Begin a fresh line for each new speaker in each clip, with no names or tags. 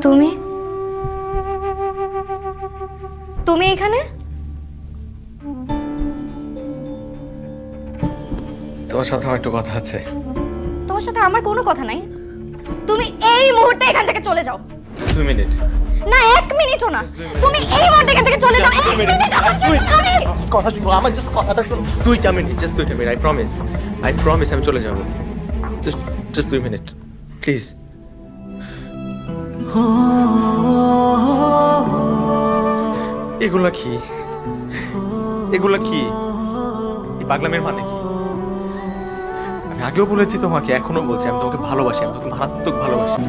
তুমি তুমি এখানে?
তোমার সাথে আমার একটু কথা আছে।
তোমার সাথে আমার কোনো কথা নাই। তুমি এই মুহূর্তে এখান থেকে চলে যাও।
2 মিনিট
না, 1 মিনিটও না। তুমি এই মুহূর্তে এখান থেকে চলে যাও। 1 মিনিট
কথা শুনো, আমার জাস্ট কথাটা শুনো। 2টা মিনিট, জাস্ট 2টা মিনিট। আই প্রমিস আমি চলে যাব। Just 2 minute please. এগুলা কি? এই পাগলামের মানে কি? আমি আগেও বলেছি তোমাকে, এখনো বলছি, আমি তোমাকে ভালোবাসি, আমি তোমাকে মারাত্মক ভালোবাসি।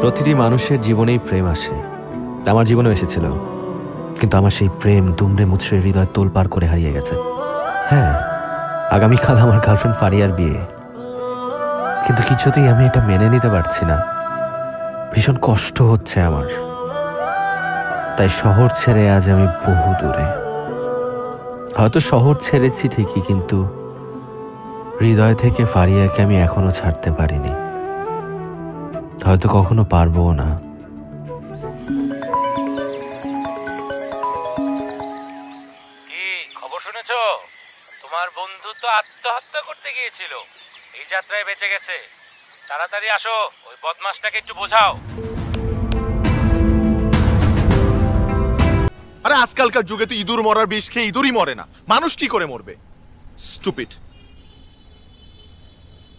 প্রতিটি মানুষের জীবনেই প্রেম আসে, আমার জীবনেও এসেছিল, কিন্তু আমার সেই প্রেম দুমড়ে মুচড়ে হৃদয় তোলপাড় করে হারিয়ে গেছে। হ্যাঁ, আগামীকাল আমার গার্লফ্রেন্ড ফারিয়ার বিয়ে, কিন্তু কিছুতেই আমি এটা মেনে নিতে পারছি না। ভীষণ কষ্ট হচ্ছে আমার, তাই শহর ছেড়ে আজ আমি বহু দূরে। হয়তো শহর ছেড়েছি ঠিকই, কিন্তু হৃদয় থেকে ফারিয়াকে আমি এখনো ছাড়তে পারিনি, হয়তো কখনো পারবো না।
কি খবর শুনেছো? তোমার বন্ধু তো আত্মহত্যা করতে গিয়েছিল, এই যাত্রায় বেঁচে গেছে। তাড়াতাড়ি আসো, ওই বদমাশটাকে একটু বোঝাও।
আরে আজকালকার যুগে তো ইঁদুর মরার বিষ খেয়ে ইঁদুরই মরে না, মানুষ কি করে মরবে? স্টুপিড।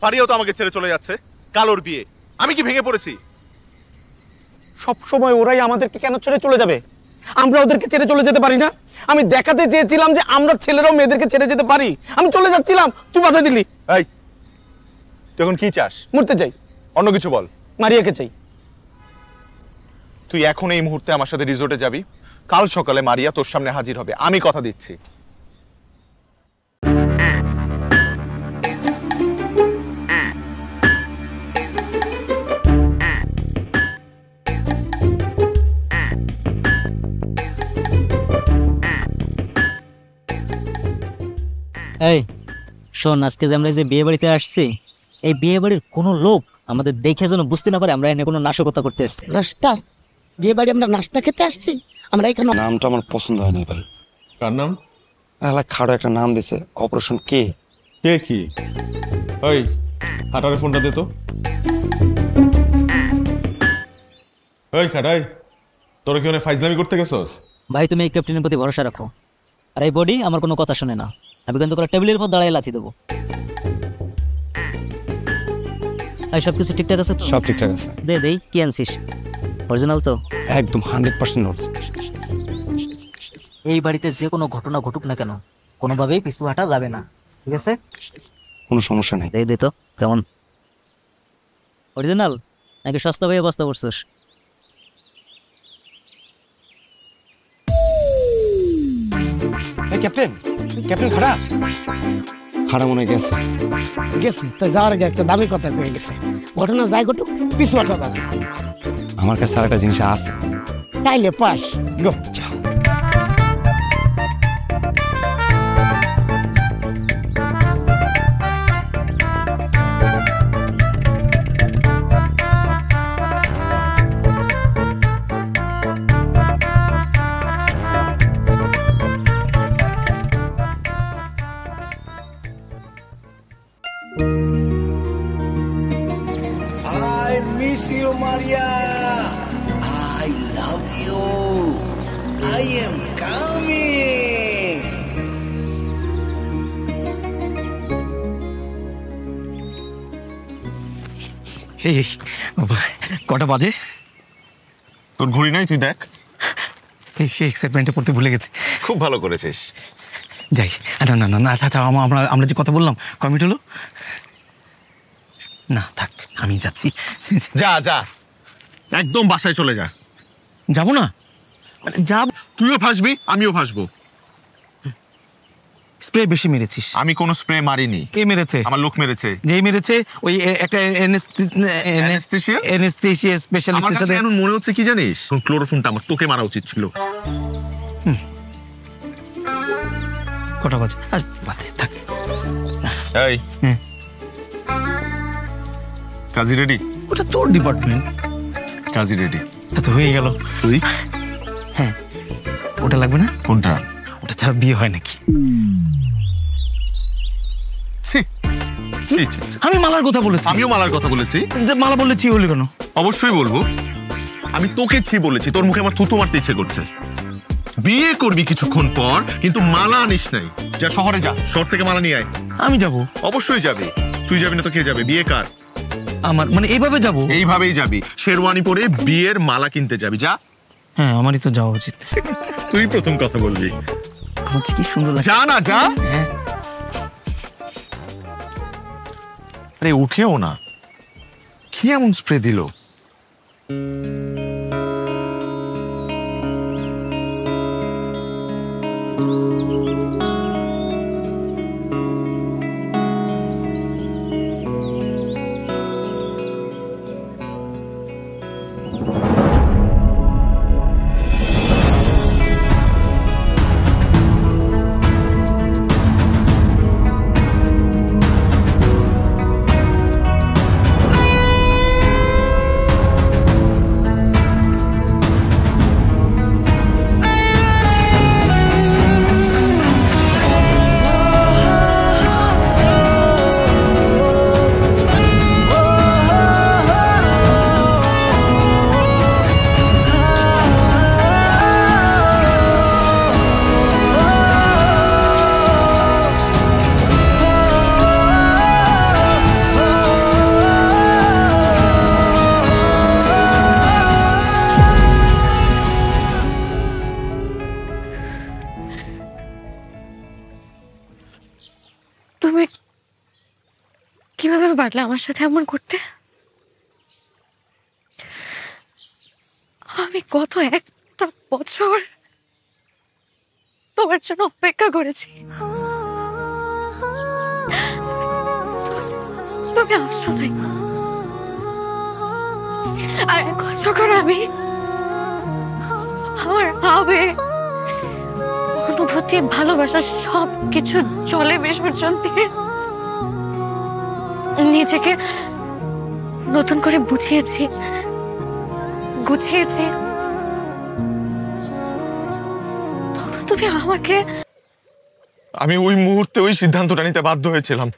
ফারিয়াও তো আমাকে ছেড়ে চলে যাচ্ছে, কালোর বিয়ে। আমি কি ভেঙে পড়েছি?
সব সময় ওরাই আমাদেরকে কেন ছেড়ে চলে যাবে? আমরা ওদেরকে ছেড়ে চলে যেতে পারি না? আমি দেখাতে চেয়েছিলাম যে আমরা ছেলেরাও মেয়েদেরকে ছেড়ে যেতে পারি। আমি চলে যাচ্ছিলাম, তুই বাধা দিলি।
এই, তুই এখন কি চাস?
মরতে চাই।
অন্য কিছু বল।
মারিয়াকে চাই।
তুই এখন এই মুহূর্তে আমার সাথে রিসোর্টে যাবি, কাল সকালে মারিয়া তোর সামনে হাজির হবে, আমি কথা দিচ্ছি।
এই শোন, আজকে যে আমরা যে বিয়ে বাড়িতে আসছি, এই বিয়ে বাড়ির কোনো লোক আমাদের দেখে যেন বুঝতে না পারে আমরা এনে কোনো নাশকতা করতে আসছি।
নাস্তা? বিয়ে বাড়ি আমরা নাস্তা খেতে আসছি? আমরা এখানে
নামটা আমার পছন্দ হয়নি ভাই।
কার নাম?
খাড়ো একটা নাম দিছে, অপারেশন কে।
কে কি? ওই খাটারে ফোনটা দে তো। ওই খাটাই, তোরা কি ফাইজলামি করতে গেছস?
ভাই তুমি এই ক্যাপ্টেনের প্রতি ভরসা রাখো, আর এই বডি আমার কোনো কথা শুনে না। আমি কিন্তু করে টেবিলের উপর দাঁড়ায় লাথি দেবো। এই সব কিছু ঠিকঠাক আছে তো?
সব ঠিকঠাক আছে।
দে দেই, কি আনছিস? অরিজিনাল তো?
একদম 100% অরিজিনাল।
এই বাড়িতে যে কোনো ঘটনা ঘটুক না কেন, কোনোভাবেই পিছু হাঁটা যাবে না, ঠিক আছে?
কোনো সমস্যা নেই।
দে তো, কেমন অরিজিনাল নাকি সস্তা ভাই বস্তা করছিস?
এই ক্যাপ্টেন, ক্যাপ্টেন খাড়া মনে গেছে।
তো যাওয়ার আগে একটা দামি কথা কয়ে গেছে, ঘটনা যাই ঘটুক পিছু হাঁটা যাবে না।
আমার কাছে আরেকটা জিনিস আছে।
তাইলে pass go.
I miss you, Maria. I love you. I am coming.
এই কটা বাজে?
তোর ঘড়ি নাই, তুই দেখ।
এই এক্সাইটমেন্টে পড়তে ভুলে গেছে।
খুব ভালো করেছিস।
যাই। না না না না, আচ্ছা আমরা যে কথা বললাম কমিট হলো না? থাক, আমি যাচ্ছি।
যা যা, একদম বাসায় চলে যা।
যাবো না? যাব।
তুইও ফাঁসবি, আমিও ফাঁসবো।
স্প্রে বেশি মেরেছিস।
আমি কোনো স্প্রে মারিনি।
কে মেরেছে?
আমার লোক মেরেছে।
যেই মেরেছে ওই একটা
Anesthesia?
অ্যানেস্থেসিয়া
আমার
স্পেশালিস্টের
কাছে
সাথে।
এখন মনে হচ্ছে কি জানিস, ক্লোরোফর্মটা আমার তোকে মারা উচিত ছিল।
কটা বাজে? আর বাদে থাক।
এই কাজী রেডি?
ওটা তোর ডিপার্টমেন্ট।
কাজী রেডি।
তো হয়ে গেল।
তুই?
হ্যাঁ, ওটা লাগবে না?
কোনটা?
ওটা ছাড়া বিয়ে হয় নাকি?
ছি, ছি, ছি, ছি।
আমি মালার কথা বলেছি।
আমিও মালার কথা বলেছি।
মালা বললে ছি হলি কেন?
অবশ্যই বলবো। আমি তোকে ছি বলেছি, তোর মুখে আমার থুতু মারতে ইচ্ছে করছে। বিয়ে করবি কিছুক্ষণ পর, কিন্তু মালা আনিস নাই। যা শহরে যা, শহর থেকে মালা নিয়ে আয়।
আমি যাব।
অবশ্যই যাবি। তুই যাবি না তো কে যাবে? বিয়ে কার?
আমার মানে এইভাবে যাব?
এইভাবেই যাবি, শেরওয়ানি পরে বিয়ের মালা কিনতে যাবি। যা।
হ্যাঁ, আমারই তো যাওয়া উচিত।
তুই প্রথম কথা বলবি।
আমার কি সুন্দর লাগে।
যা না, যা।
হ্যাঁ।
আরে উঠেও না, কি এমন স্প্রে দিল?
তুমি কিভাবে পারলে আমার সাথে এমন করতে? আমি গত একটা বছর তোমার জন্য অপেক্ষা করেছি। তুমি আসো নাই। আর এখন যখন আমি আমার আবেগ, অনুভূতি, ভালোবাসা সব কিছু জলে বিসর্জন দিয়ে নিজেকে নতুন করে বুঝিয়েছি, গুছিয়েছি, তখন তুমি আমাকে।
আমি ওই মুহূর্তে ওই সিদ্ধান্তটা নিতে বাধ্য হয়েছিলাম,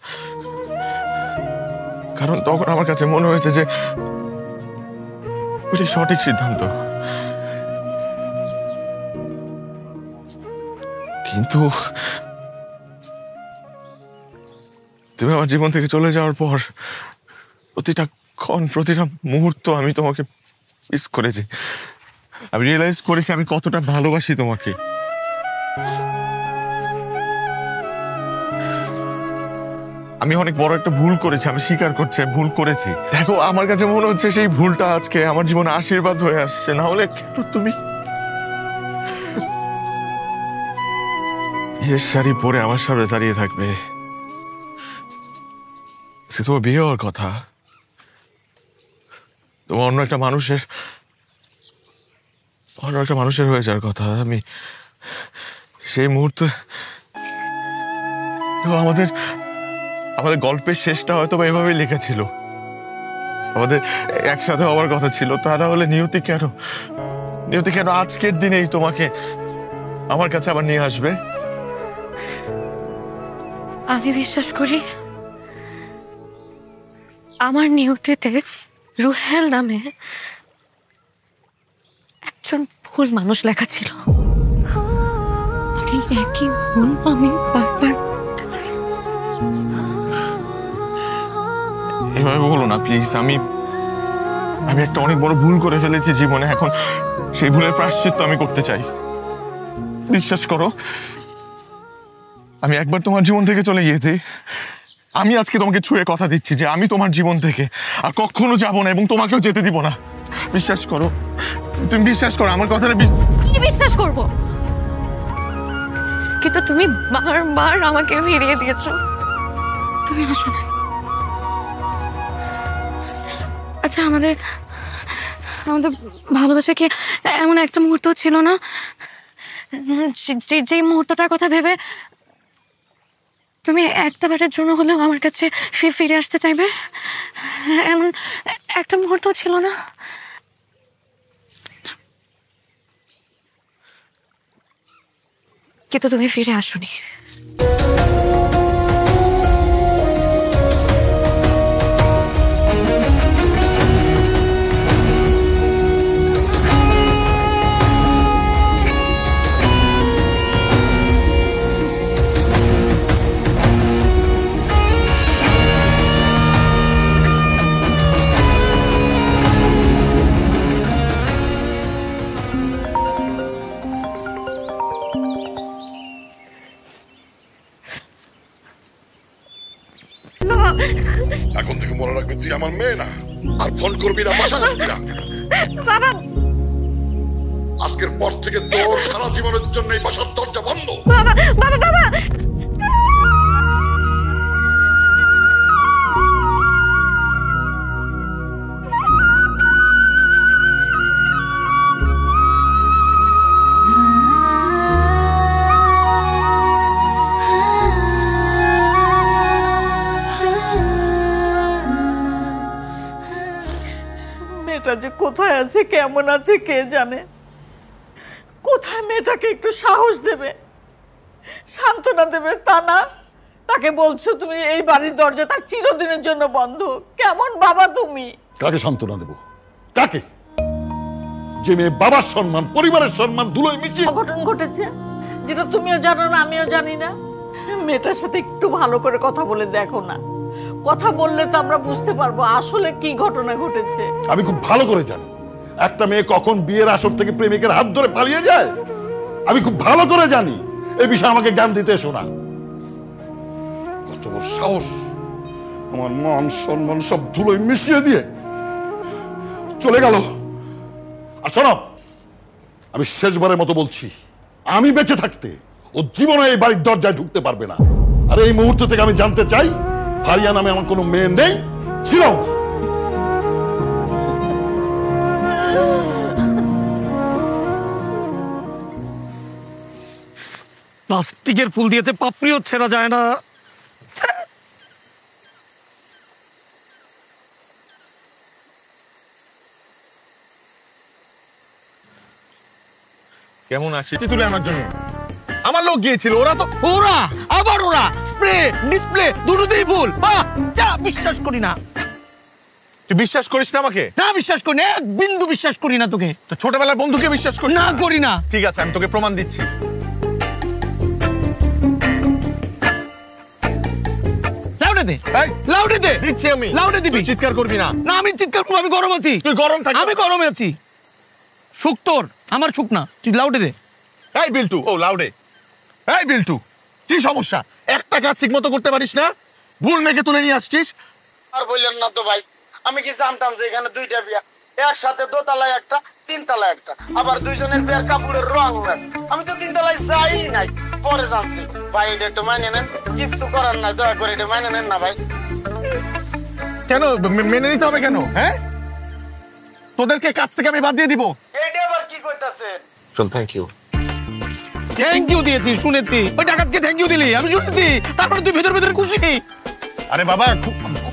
কারণ তখন আমার কাছে মনে হয়েছে যে ওইটাই সঠিক সিদ্ধান্ত। কিন্তু তুমি আমার জীবন থেকে চলে যাওয়ার পর প্রতিটা ক্ষণ, প্রতিটা মুহূর্ত আমি তোমাকে মিস করেছি। আমি রিয়েলাইজ করেছি আমি কতটা ভালোবাসি তোমাকে। আমি অনেক বড় একটা ভুল করেছি, আমি স্বীকার করছি ভুল করেছি। দেখো, আমার কাছে মনে হচ্ছে সেই ভুলটা আজকে আমার জীবনে আশীর্বাদ হয়ে আসছে। না হলে কেন তুমি বিয়ের শাড়ি পরে আমার সামনে দাঁড়িয়ে থাকবে? সে তোমার বিয়ে হওয়ার কথা, তোমার অন্য একটা মানুষের হয়ে যাওয়ার কথা। আমি সেই মুহূর্তে আমাদের গল্পের শেষটা হয়তো বা এভাবেই লিখেছিল। আমাদের একসাথে হওয়ার কথা ছিল, তা না হলে নিয়তি কেন আজকের দিনেই তোমাকে আমার কাছে আবার নিয়ে আসবে?
আমি বিশ্বাস করি আমার নিয়তিতে রুহেল নামে একজন ভুল মানুষ লেখা ছিল। এই একই ভুল আমি বারবার করতে চাই।
এভাবে বলো না প্লিজ। আমি একটা অনেক বড় ভুল করে ফেলেছি জীবনে। এখন সেই ভুলের প্রায়শ্চিত্ত আমি করতে চাই। বিশ্বাস করো, আমি একবার তোমার জীবন থেকে চলে গিয়েছি। আমি আজকে তোমাকে ছুঁয়ে কথা দিচ্ছি যে আমি তোমার জীবন থেকে আর কখনো যাব না, এবং তোমাকেও যেতে দিব না। বিশ্বাস করো, তুমি বিশ্বাস করো আমার কথাটা।
কি বিশ্বাস করব? কিন্তু তুমি বারবার আমাকে ফিরিয়ে দিয়েছো। তুমি আসো না। আচ্ছা, আমাদের ভালোবাসা কি এমন একটা মুহূর্ত ছিল না যে মুহূর্তটার কথা ভেবে তুমি একটা বারের জন্য হলেও আমার কাছে ফিরে আসতে চাইবে? এমন একটা মুহূর্ত ছিল না? কিন্তু তুমি ফিরে আসোনি।
এখন থেকে মনে রাখবি তুই আমার মেয়ে না, আর ফোন করবি না, বাসা আসবি না।
বাবা,
আজকের পর থেকে তোর সারা জীবনের জন্য এই বাসার দরজা বন্ধ।
বাবা, বাবা, বাবা।
মেয়েটা যে কোথায় আছে, কেমন আছে কে জানে। কোথায় মেয়েটাকে একটু সাহস দেবে, সান্ত্বনা দেবে, তা না তাকে বলছো তুমি এই বাড়ির দরজা তার চিরদিনের জন্য বন্ধ। কেমন বাবা তুমি?
কাকে সান্ত্বনা দেবো? কাকে? যে মেয়ে বাবার সম্মান, পরিবারের সম্মান ধুলোয় মিশিয়ে
অঘটন ঘটেছে যেটা তুমিও জানো না, আমিও জানি না। মেয়েটার সাথে একটু ভালো করে কথা বলে দেখো না। কথা বললে তো আমরা বুঝতে পারবো আসলে কি ঘটনা ঘটেছে।
আমি খুব ভালো করে জানি একটা মেয়ে কখন বিয়ের আসর থেকে প্রেমিকের হাত ধরে পালিয়ে যায়। আমি খুব ভালো করে জানি। এই বিষয়ে আমাকে জ্ঞান দিতে এসো না। কত বড় সাহস, আমার মান সম্মান সব ধুলোয় মিশিয়ে দিয়ে চলে গেল। আর শোনো, আমি শেষবারের মতো বলছি, আমি বেঁচে থাকতে ও জীবনে এই বাড়ির দরজায় ঢুকতে পারবে না। আর এই মুহূর্ত থেকে আমি জানতে চাই, ফারিয়া নামে আমার কোনো মেয়ে নেই, ছিল না।
প্লাস্টিকের ফুল দিয়েছে, পাপড়িও ছেঁড়া যায় না।
কেমন আছিস তুই আমার জন্য? আমার লোক গিয়েছিল,
ওরা আবার স্প্রে ডিসপ্লে দুটোতেই ভুল। যা, বিশ্বাস করি না।
তুই বিশ্বাস করিস না আমাকে?
না, বিশ্বাস করি না, এক বিন্দু বিশ্বাস করি না তোকে।
তো ছোটবেলার বন্ধুকে বিশ্বাস করি
না, করি না।
ঠিক আছে, আমি তোকে প্রমাণ দিচ্ছি।
লাউডে দে, লাউডে দে।
দিচ্ছি আমি।
লাউডে দিবি?
চিৎকার করবি না।
না, আমি চিৎকার করবো, আমি গরম আছি।
তুই গরম থাক।
আমি গরমে আছি। সুখ তোর, আমার সুখ না। তুই লাউডে দে।
এই বিল্টু, ও লাউডে। এই বিল্টু, কি সমস্যা? একটা কাজ ঠিক মতো করতে পারিস না? ভুল মেয়েকে তুলে নিয়ে আসছিস।
আর বললেন না তো ভাই, আমি কি জানতাম যে এখানে দুইটা বিয়া, একসাথে দোতলায় একটা, তিনতলায় একটা, আবার দুইজনের বিয়ার কাপড়ের রং এক। আমি তো তিনতলায় যাই নাই, পরে জানছি। ভাই এটা একটু মাইনে নেন, কিছু করার নাই, দয়া করে এটা মাইনে নেন না ভাই।
কেন মেনে নিতে হবে কেন? হ্যাঁ, তোদেরকে কাজ থেকে আমি বাদ দিয়ে দিব?
এটা আবার কি কইতাছেন?
চল, থ্যাংক ইউ।
থ্যাংক ইউ দিয়েছি, শুনেছি। ওই ডাকাতকে থ্যাংক ইউ দিলি, আমি শুনেছি। তারপরে তুই ভেতর ভেতর খুশি।
আরে বাবা,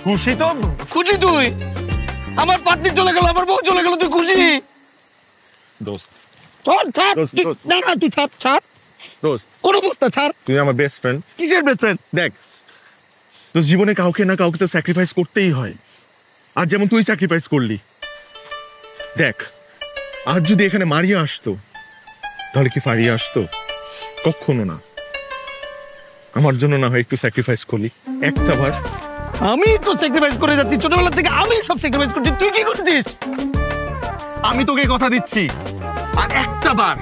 খুশি তো
খুশি তুই। আমার পাত্নী চলে গেল, আমার বউ চলে গেল, তুই খুশি?
দোস্ত,
না না, তুই ছাড়, ছাড়
দোস্ত,
কোনো বস্তা ছাড়।
তুই আমার বেস্ট ফ্রেন্ড।
কিসের বেস্ট ফ্রেন্ড?
দেখ, তো জীবনে কাউকে না কাউকে তো স্যাক্রিফাইস করতেই হয়। আর যেমন তুই স্যাক্রিফাইস করলি। দেখ, আজ যদি এখানে মারিয়া আসতো, তাহলে কি ফারিয়া আসতো? কখনো না। আমার জন্য না হয় একটু স্যাক্রিফাইস করলি একটা বার।
আমি তো স্যাক্রিফাইস করে যাচ্ছি ছোটবেলা থেকে, আমি সব স্যাক্রিফাইস করছি। তুই কি করছিস?
আমি তোকে কথা দিচ্ছি, আর একটা বার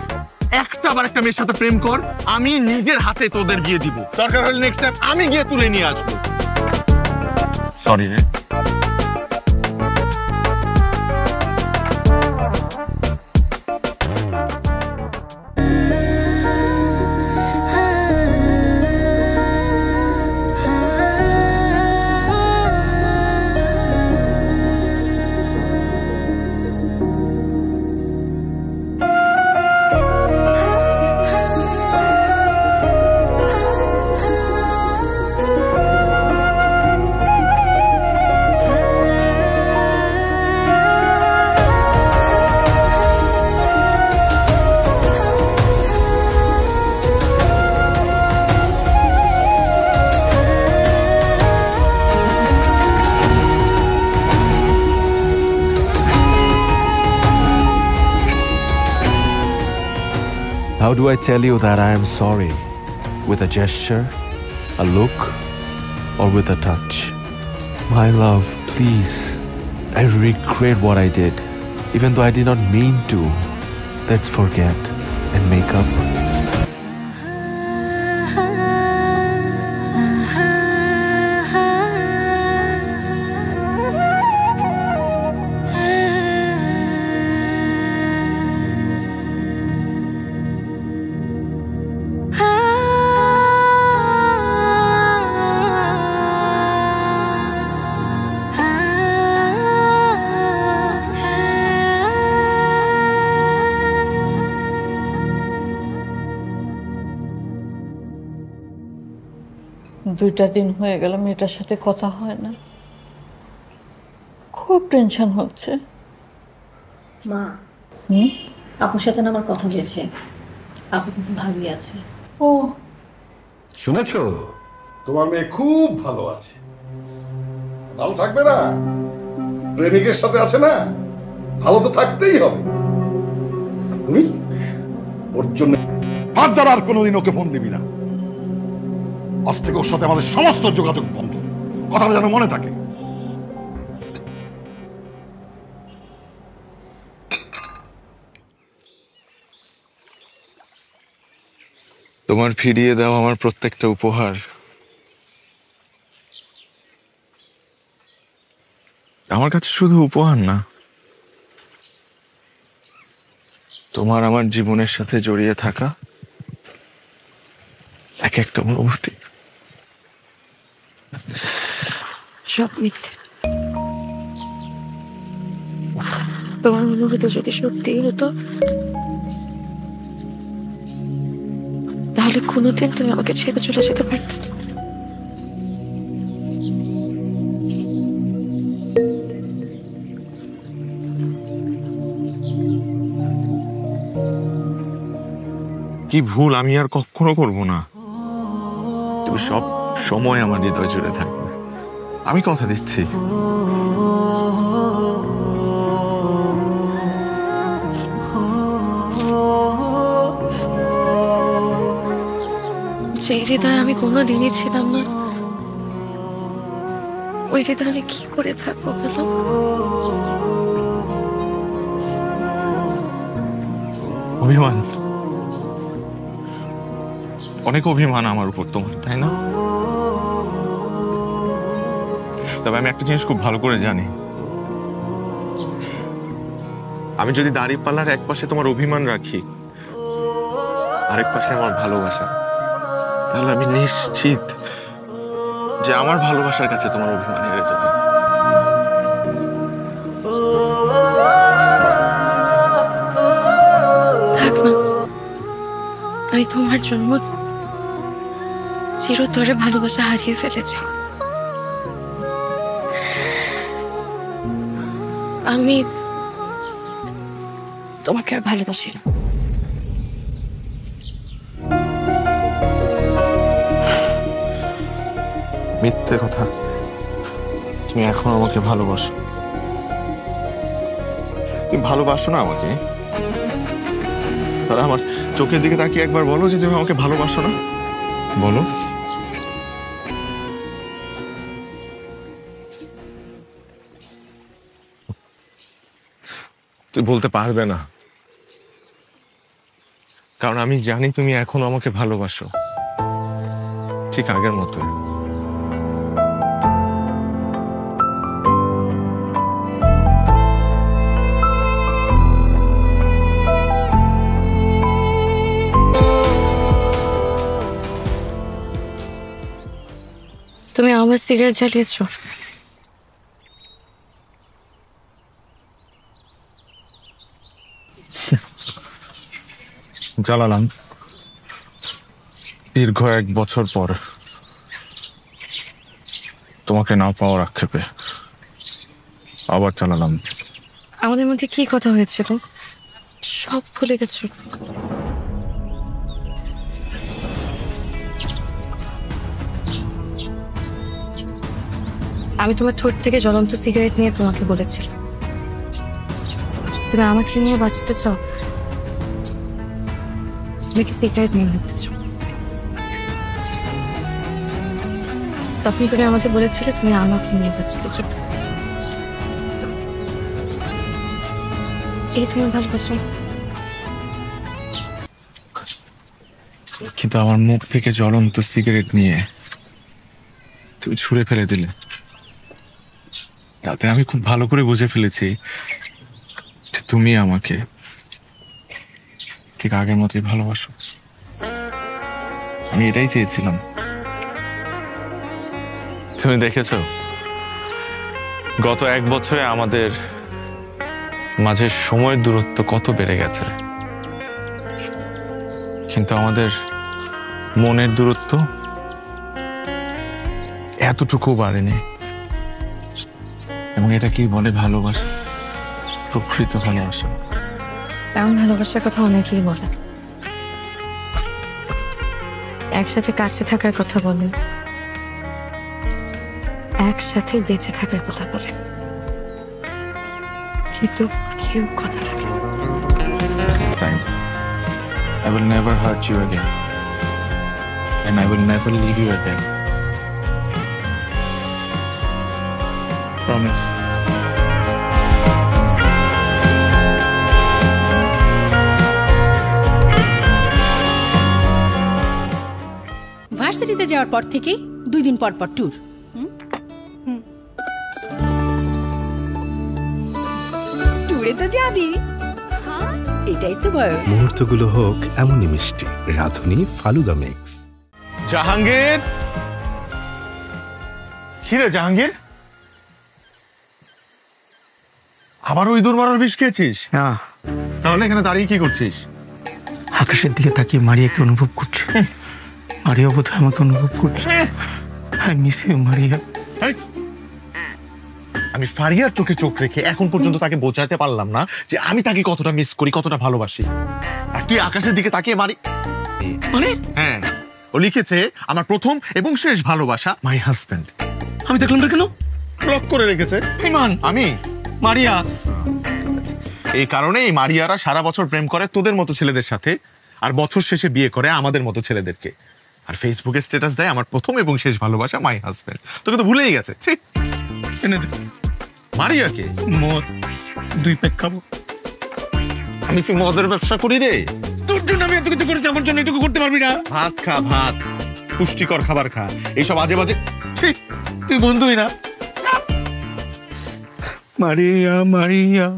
একটা মেয়ের সাথে প্রেম কর, আমি নিজের হাতে তোদের বিয়ে দিব। দরকার হলে নেক্সট টাইম আমি গিয়ে তুলে নিয়ে আসবো। সরি রে।
How do I tell you that I am sorry? With a gesture, a look, or with a touch? My love, please. I regret what I did. Even though I did not mean to. Let's forget and make up.
দুইটা দিন হয়ে গেল মেয়েটার সাথে কথা হয় না, খুব টেনশন হচ্ছে।
মা, আপুর সাথে না আমার কথা হয়েছে, আপু কিন্তু ভালোই আছে।
ও
শুনেছো, তোমার মেয়ে খুব ভালো আছে। ভালো থাকবে না? প্রেমিকের সাথে আছে না, ভালো তো থাকতেই হবে। তুমি ওর জন্য ফার্দার আর কোনোদিন ওকে ফোন দিবি না। আজ থেকে ওর সাথে আমাদের সমস্ত যোগাযোগ বন্ধ, কথাটা যেন মনে থাকে।
তোমার ফিরিয়ে দাও আমার প্রত্যেকটা উপহার। আমার কাছে শুধু উপহার না, তোমার আমার জীবনের সাথে জড়িয়ে থাকা এক একটা অনুভূতি।
সব মিথ্যে। তোমার অনুভূতি যদি সত্যিই হতো, তাহলে কোনোদিন তুমি আমাকে ছেড়ে চলে যেতে পারতে না।
কি ভুল আমি আর কখনো করব না। তুমি সব সময় আমার হৃদয় জুড়ে থাকবে, আমি কথা দিচ্ছি।
যে হৃদয় আমি কোনোদিনই ছিলাম না, ওই হৃদয় আমি কি করে থাকবো বলো?
অভিমান, অনেক অভিমান আমার উপর তোমার, তাই না? তবে আমি একটা জিনিস খুব ভালো করে জানি, আমি যদি দাঁড়িপাল্লার এক পাশে তোমার অভিমান রাখি, আরেক পাশে আমার ভালোবাসা, তাহলে আমি নিশ্চিত যে আমার ভালোবাসার কাছে তোমার অভিমান হেরে যাবে।
আমি তোমার জন্য চিরতরে ভালোবাসা হারিয়ে ফেলেছি। আমি তোমাকে আর ভালোবাসি না।
মিথ্যে কথা, তুমি এখন আমাকে ভালোবাসো। তুমি ভালোবাসো না আমাকে? তারা আমার চোখের দিকে তাকিয়ে একবার বলো যে তুমি আমাকে ভালোবাসো না, বলো। তুই বলতে পারবে না, কারণ আমি জানি তুমি এখন আমাকে ভালোবাসো, ঠিক আগের মতো।
তুমি আমার সিগারেট জ্বালিয়েছ।
জ্বালালাম দীর্ঘ 1 বছর পর, তোমাকে না পাওয়ার আক্ষেপে আবার চালালাম।
আমাদের মধ্যে কি কথা হয়েছিল সব ভুলে গেছো। আমি তোমার ঠোঁট থেকে জ্বলন্ত সিগারেট নিয়ে তোমাকে বলেছিলাম, তুমি আমাকে নিয়ে বাঁচতে চাও, তুমি কি সিগারেট নিয়ে নিতেছ? তখন তুমি আমাকে বলেছিলে তুমি আমাকে নিয়ে যাচ্ছ। এই তুমি ভালোবাসো।
কিন্তু আমার মুখ থেকে জ্বলন্ত সিগারেট নিয়ে তুমি ছুঁড়ে ফেলে দিলে। তাতে আমি খুব ভালো করে বুঝে ফেলেছি যে তুমি আমাকে ঠিক আগের মতোই ভালোবাসো। আমি এটাই চেয়েছিলাম। তুমি দেখেছো গত 1 বছরে আমাদের মাঝে সময়ের দূরত্ব কত বেড়ে গেছে, কিন্তু আমাদের মনের দূরত্ব এতটুকু বাড়েনি। এবং এটা কি বলে ভালোবাসা, প্রকৃত ভালোবাসা।
এমন ভালোবাসার কথা অনেকেই বলে, একসাথে কাছে থাকার কথা বলে, একসাথে বেঁচে থাকার কথা বলে, কিন্তু কেউ কথা রাখে।
I will never hurt you again, and I will never leave you again. Promise.
ভার্সিটিতে যাওয়ার পর থেকে 2 দিন পর পর ট্যুর। ট্যুরে তো যাবি, এটাই তো বয়স।
মুহূর্তগুলো হোক এমনই মিষ্টি। রাধুনী ফালুদা মিক্স।
জাহাঙ্গীর, কি রে জাহাঙ্গীর, আবার ওই দূর মারার বিষ খেয়েছিস?
হ্যাঁ।
তাহলে এখানে দাঁড়িয়ে কি করছিস?
আকাশের দিকে তাকিয়ে মারিয়াকে অনুভব করছে। মারিয়া বোধহয় আমাকে অনুভব করছে। I miss you Maria.
আমি ফারিয়ার চোখে চোখ রেখে এখন পর্যন্ত তাকে বোঝাতে পারলাম না যে আমি তাকে কতটা মিস করি, কতটা ভালোবাসি। আর তুই আকাশের দিকে তাকিয়ে মারি মানে? হ্যাঁ, ও লিখেছে আমার প্রথম এবং শেষ ভালোবাসা মাই হাজবেন্ড। আমি দেখলাম না কেন? ব্লক করে রেখেছে। ইমান, আমি মারিয়া। এই কারণেই মারিয়ারা সারা বছর প্রেম করে তোদের মতো ছেলেদের সাথে, আর বছর শেষে বিয়ে করে আমাদের মতো ছেলেদেরকে। আর ফেসবুকে স্ট্যাটাস দেয় আমার প্রথম এবং শেষ ভালোবাসা মাই হাজবেন্ড। তোকে তো ভুলেই গেছে। ঠিক এনে দে মারিয়াকে মদ 2 প্যাক খাবো। আমি কি মদের ব্যবসা করি রে? তোর জন্য আমি এত কিছু করেছি, আমার জন্য এটুকু করতে পারবি না? ভাত খা, ভাত, পুষ্টিকর খাবার খা। এইসব আজে বাজে ঠিক তুই বন্ধুই না।
মারিয়া মারিয়া।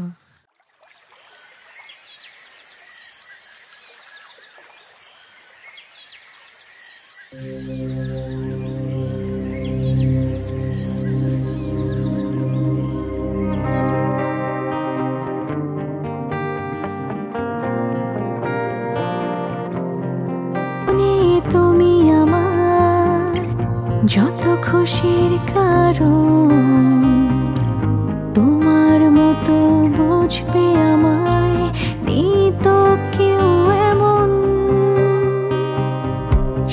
তুমি আমার যত খুশির কারণ, তোমার মতো বুঝবে আমায় নেই তো কেউ এমন।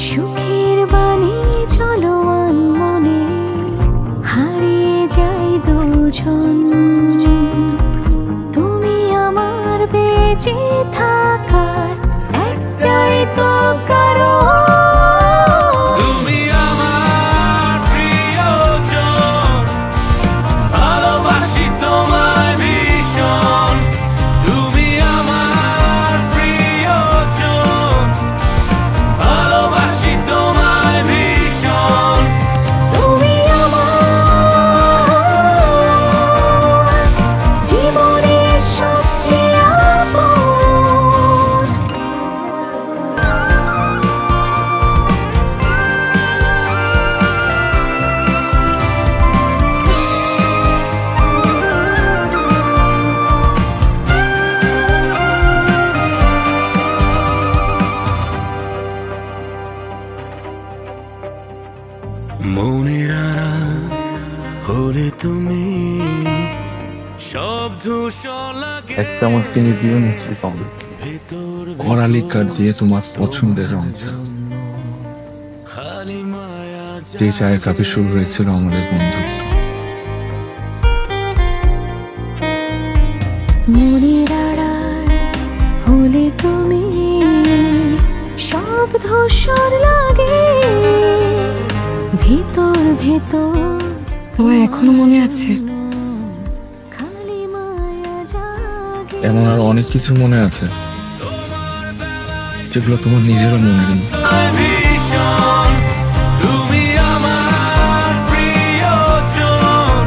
সুখের বাণী চলো মনে হারিয়ে যাই দুজন। তুমি আমার বেঁচে থাকার একটাই তো কারণ।
মনের আড়াল হলে তুমি শব্দ লাগে।
1 চামচ চিনি দিও মিষ্টি কম। কড়ালি কাঠ দিয়ে তোমার পছন্দের রংটা। যে চায়ের কাপে শুরু হয়েছিল আমাদের বন্ধুত্ব।
মনের আড়াল হলে তুমি ভেতর
তোমার এখনো মনে আছে?
এমন আর অনেক কিছু মনে আছে যেগুলো তোমার নিজেরও মনে নেই।
তুমি আমার প্রিয়জন,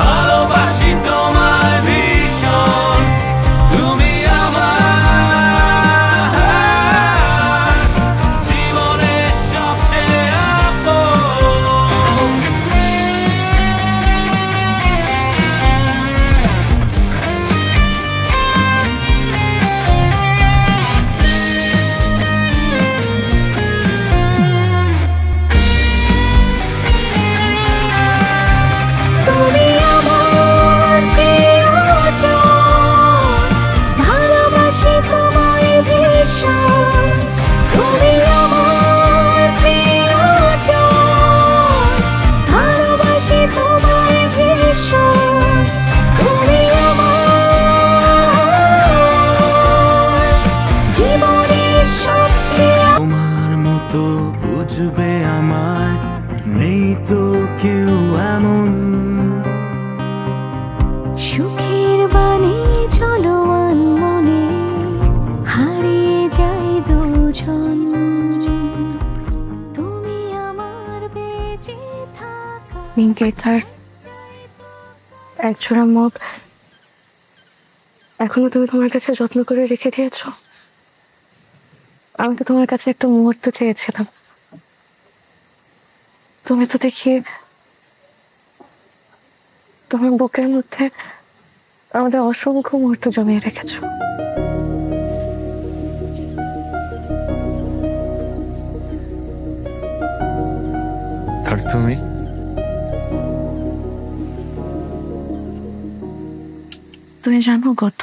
ভালোবাসি তোমায় ভীষণ। তুমি আমার জীবনের সবচেয়ে আপন।
তুমি আমার প্রিয়জন, ভালোবাসি তোমায় ভীষণ। তুমি আমার প্রিয়জন, ভালোবাসি তোমায় ভীষণ। তুমি আমার জীবনের সবচেয়ে
তোমার মতো বুঝবে আমায় নেই তো কেউ এমন।
সুখের বাণী চলো মনে হারিয়ে যাই দুজন। তুমি আমার বেঁচে থাকা
মিঙ্কি, তার একজোড়া মুখ এখনো তুমি তোমার কাছে যত্ন করে রেখে দিয়েছ। আমি তো তোমার কাছে একটা মুহূর্ত চেয়েছিলাম, তুমি তো দেখি তোমার বুকের মধ্যে আমাদের অসংখ্য মুহূর্ত জমিয়ে রেখেছো।
আর তুমি?
তুমি জানো গত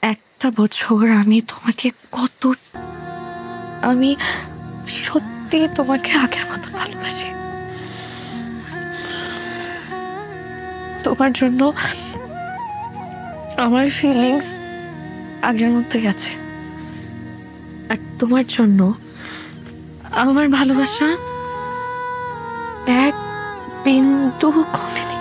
একটা বছর আমি তোমাকে আমি সত্যি তোমাকে আগের মতো ভালোবাসি। তোমার জন্য আমার ফিলিংস আগের মতোই আছে, আর তোমার জন্য আমার ভালোবাসা এক বিন্দু কমেনি।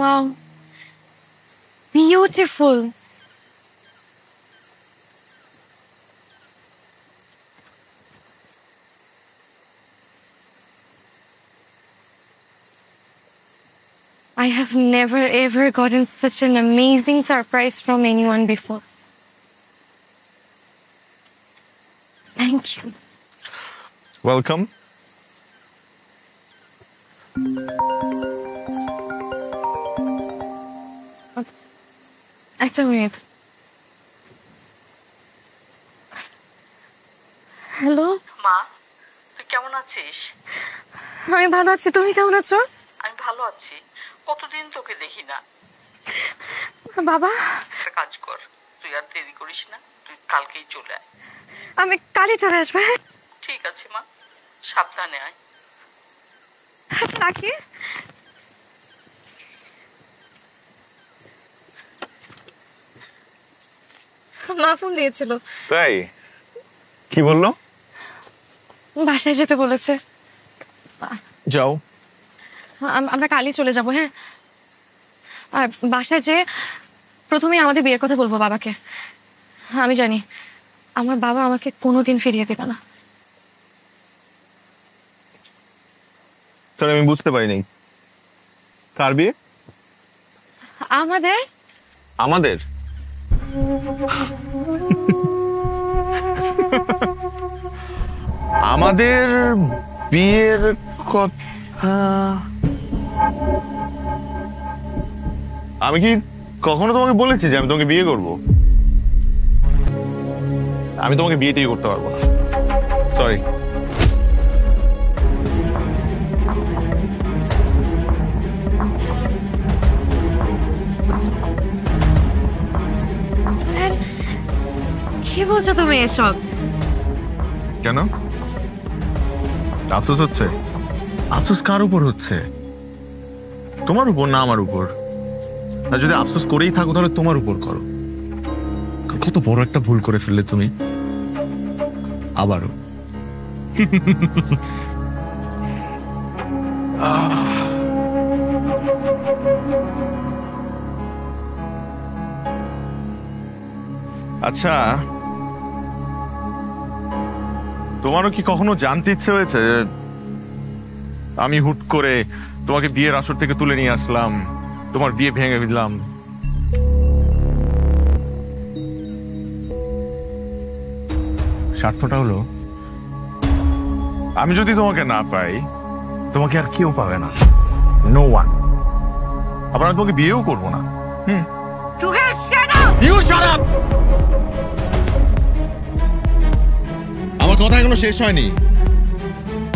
Wow, beautiful. I have never ever gotten such an amazing surprise from anyone before. Thank you.
Welcome.
একটা মিনিট। হ্যালো
মা, তুই কেমন আছিস?
আমি ভালো আছি, তুমি কেমন আছো?
আমি ভালো আছি, কতদিন তোকে দেখি না।
বাবা,
একটা কাজ কর, তুই আর দেরি করিস না, তুই কালকেই চলে আয়।
আমি কালই চলে আসবো।
ঠিক আছে মা, সাবধানে আয়।
আচ্ছা, রাখি। মা ফোন দিয়েছিল।
তাই? কি বললো?
বাসায় যেতে বলেছে।
যাও।
আমরা কালই চলে যাব। হ্যাঁ, আর বাসায় যে প্রথমেই আমাদের বিয়ের কথা বলবো বাবাকে। আমি জানি আমার বাবা আমাকে কোনোদিন ফিরিয়ে দেবে না।
তাহলে আমি বুঝতে পারিনি, কার বিয়ে?
আমাদের।
আমাদের? আমাদের বিয়ের কথা আমি কি কখনো তোমাকে বলেছি যে আমি তোমাকে বিয়ে করব? আমি তোমাকে বিয়েটাই করতে পারবো না, সরি।
কি বলছো তুমি এসব?
কেন আফসোস হচ্ছে? আফসোস কার উপর হচ্ছে? তোমার উপর না আমার উপর? আর যদি আফসোস করেই থাকো তাহলে তোমার উপর করো। কত বড় একটা ভুল করে ফেললে তুমি আবারও। আচ্ছা, তোমারও কি কখনো জানতে ইচ্ছে হয়েছে আমি হুট করে তোমাকে বিয়ের আসর থেকে তুলে নিয়ে আসলাম, তোমার বিয়ে ভেঙে দিলাম? স্বার্থটা হলো আমি যদি তোমাকে না পাই তোমাকে আর কেউ পাবে না, নো ওয়ান। আবার আমি তোমাকে বিয়েও করবো না। You shut up! আমার কথা এখনো শেষ হয়নি,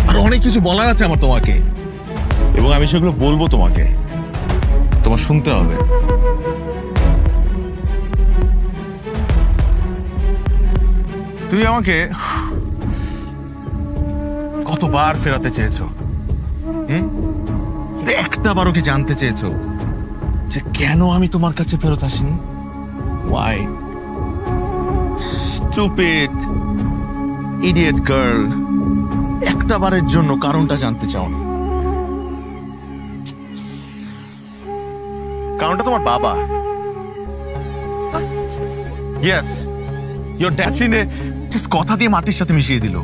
আর অনেক কিছু বলার আছে আমার তোমাকে, এবং আমি সেগুলো বলবো তোমাকে, তোমার শুনতে হবে। তুই আমাকে কতবার ফেরাতে চেয়েছো, একটা বারও কি জানতে চেয়েছো যে কেন আমি তোমার কাছে ফেরত আসিনি? Why? Stupid, idiot girl. একটা বারের জন্য কারণটা জানতে চাও না? কারণটা তোমার বাবা। Yes, your dad just কথা দিয়ে মাটির সাথে মিশিয়ে দিল।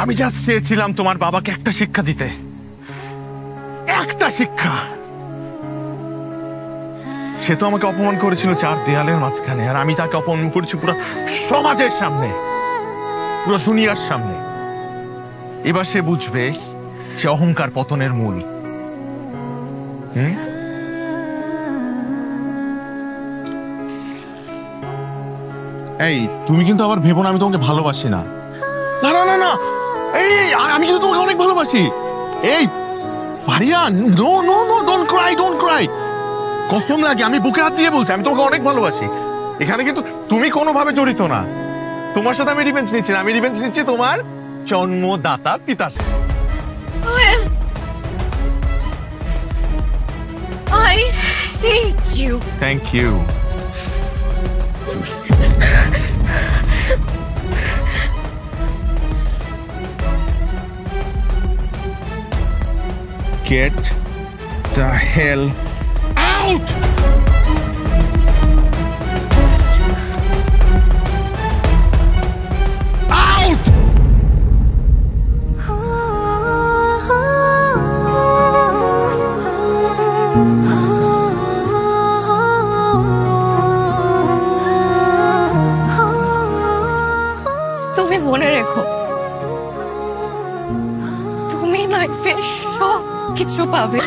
আমি জাস্ট চেয়েছিলাম তোমার বাবাকে একটা শিক্ষা দিতে, একটা শিক্ষা। সে তো আমাকে অপমান করেছিল চার দেয়ালের মাঝখানে, আর আমি তাকে অপমান করেছি পুরো সমাজের সামনে, পুরো দুনিয়ার সামনে। এবার সে বুঝবে সে অহংকার পতনের মূল। এই তুমি কিন্তু আবার ভেবো না আমি তোমাকে ভালোবাসি না। না না না না, এই আমি কিন্তু তোমাকে অনেক ভালোবাসি। এই Fariya, no no no, don't cry, don't cry. কসম লাগে, আমি বুকে হাত দিয়ে বলছি আমি তোমাকে অনেক ভালোবাসি। এখানে কিন্তু তুমি কোনোভাবে জড়িত না। তোমার সাথে আমি রিভেঞ্জ নিচ্ছি না, আমি রিভেঞ্জ নিচ্ছি তোমার জন্মদাতা পিতার।
I hate you.
Thank you. Get the hell out! Out!
তুমি মনে রেখো, তুমি লাইফে সব কিছু পাবে,